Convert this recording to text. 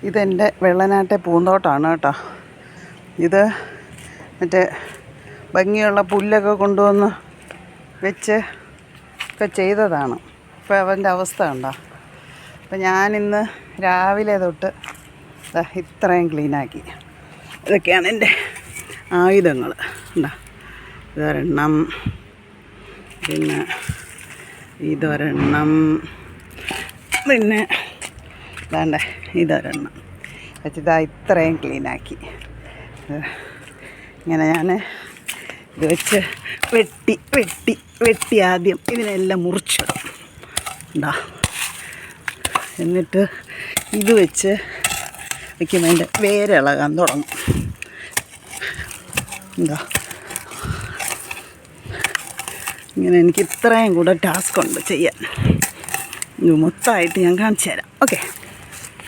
ഇതെൻ്റെ വെള്ളനാട്ടെ പൂന്തോട്ടമാണ് കേട്ടോ. ഇത് മറ്റേ ഭംഗിയുള്ള പുല്ലൊക്കെ കൊണ്ടുവന്ന് വെച്ച് ഒക്കെ ചെയ്തതാണ്. ഇപ്പോൾ അവൻ്റെ അവസ്ഥ ഉണ്ടോ. അപ്പം ഞാനിന്ന് രാവിലെ തൊട്ട് ഇത്രയും ക്ലീനാക്കി. ഇതൊക്കെയാണ് എൻ്റെ ആയുധങ്ങൾ. ഉണ്ടോ, ഇതൊരെണ്ണം, പിന്നെ ഇതൊരെണ്ണം, പിന്നെ ഇതാണ്ട് ഇതൊരെണ്ണം വെച്ചിതാ ഇത്രയും ക്ലീനാക്കി. ഇങ്ങനെ ഞാൻ ഇത് വെച്ച് വെട്ടി ആദ്യം ഇതിനെല്ലാം മുറിച്ചിടും. ഉണ്ടാ, എന്നിട്ട് ഇത് വെച്ച് വയ്ക്കുമ്പോൾ അതിൻ്റെ വേരിളകാൻ തുടങ്ങും. എന്താ, ഇങ്ങനെ എനിക്ക് ഇത്രയും കൂടെ ടാസ്ക് ഉണ്ട് ചെയ്യാൻ. ഇത് മൊത്തമായിട്ട് ഞാൻ കാണിച്ചു തരാം. ഓക്കെ.